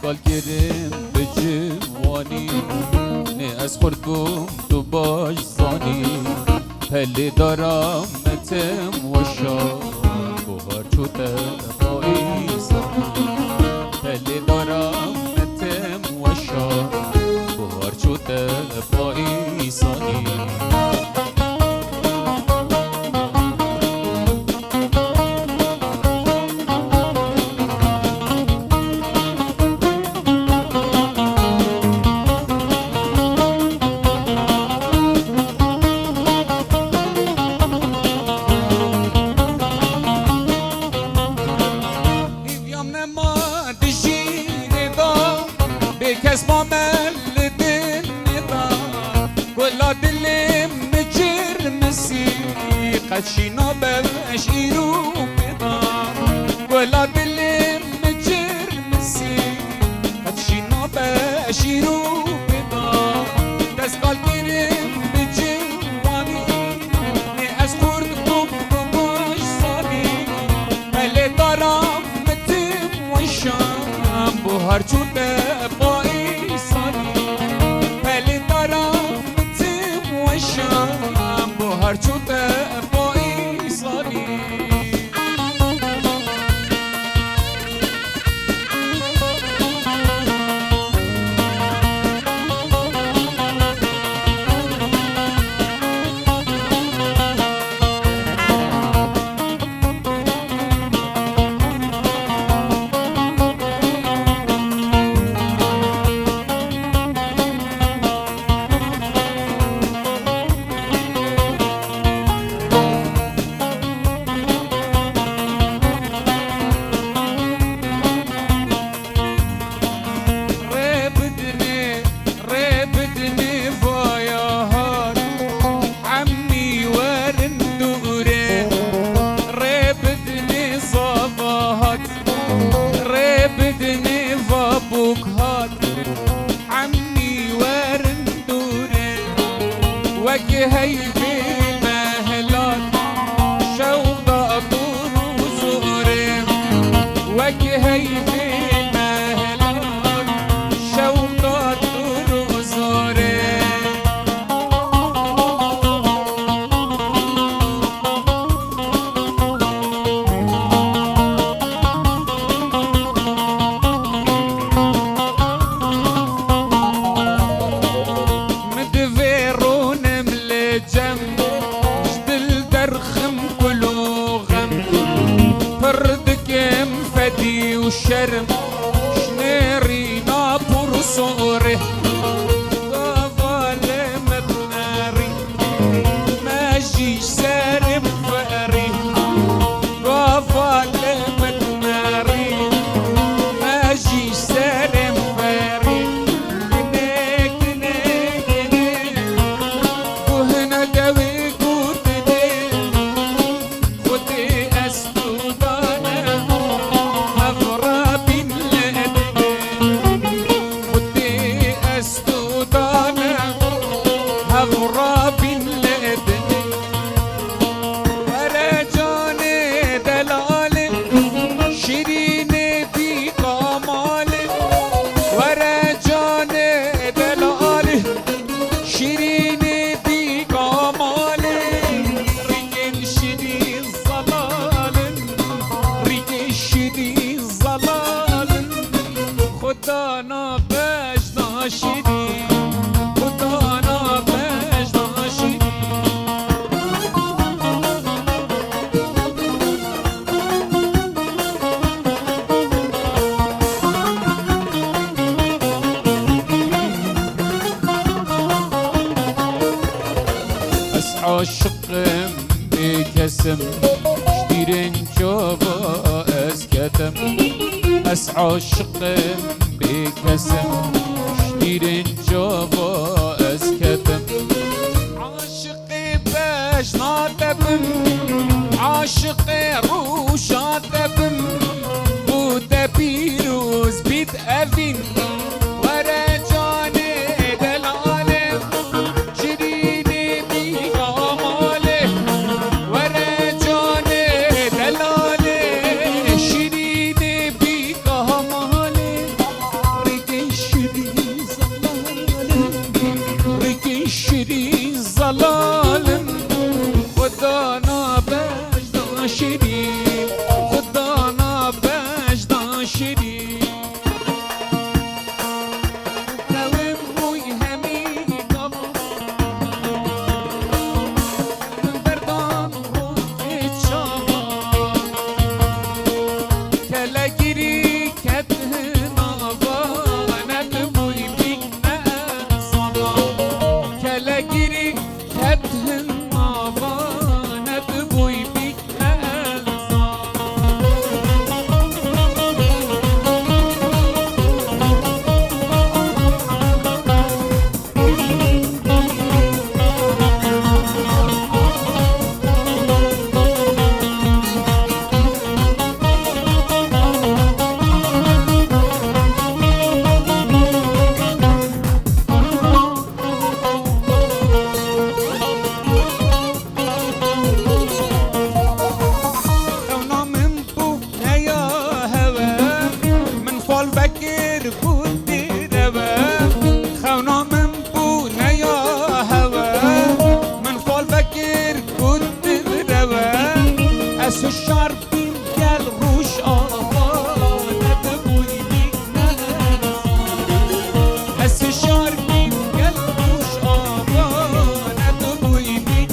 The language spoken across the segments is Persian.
دستگال گرم به جوانی نه از خورد بوم تو باش زانی پله دارم متم و شام بهار چوته بایی زانی پله دارم متم و شام بهار چوته بایی زانی اسمع مل دنيا ولا دلم جرمسي قد شينا بشيرو بدا ولا دلم جرمسي قد شينا بشيرو بدا دسقال كريم بجواني ناس خورد كوب باش صاني ملي دارم متم وشام بهار چوده بهار چوته بایی سالی هي في المهلات شوق طول وزوري وجهي في المهلات شوق طول وزوري وشرم شنيري نابور صوري ضفالي مدناري ماشي سارم فاري ضفالي مدناري ماشي سارم فاري كني كني كني وهنا داوي قوتني خدي أسدودانا خدانا باش ناشدي خدانا باش ناشدي اسعى الشقم بكسم شديرن جوابا اسكتم اسعى الشقم بكسم شديرن جوابا اسكتم عاشقي باش ناطبم عاشقي روش عاطبم بودا بيروز بيت أفين فکر بود دیروه خونا من بونه یا هوا من فال فکر بود دیروه از شار بین گل روش آوا نتبوی دیگه از شار بین گل روش آوا نتبوی دیگه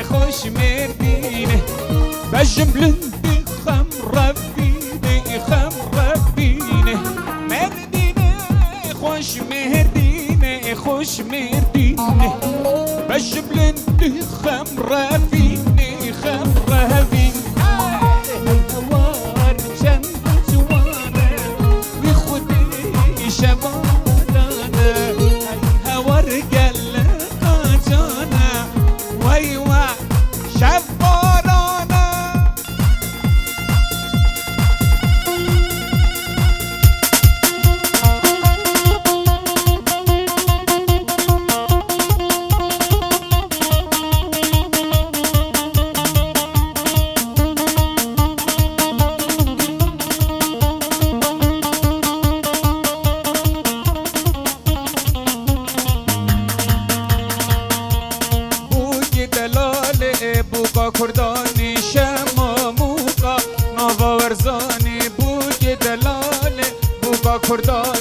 خوش مردینه بجملن بخم ربینه خم ربینه مردینه خوش مردینه بجملن بخم ربینه خم ربینه هوار جنب جوانه وی خودی شبانانه هوار گله قاجانه وای وای شبارانه بوقا کردانی شما موقا ناوا ورزانی بوی دلاله بوقا کردانی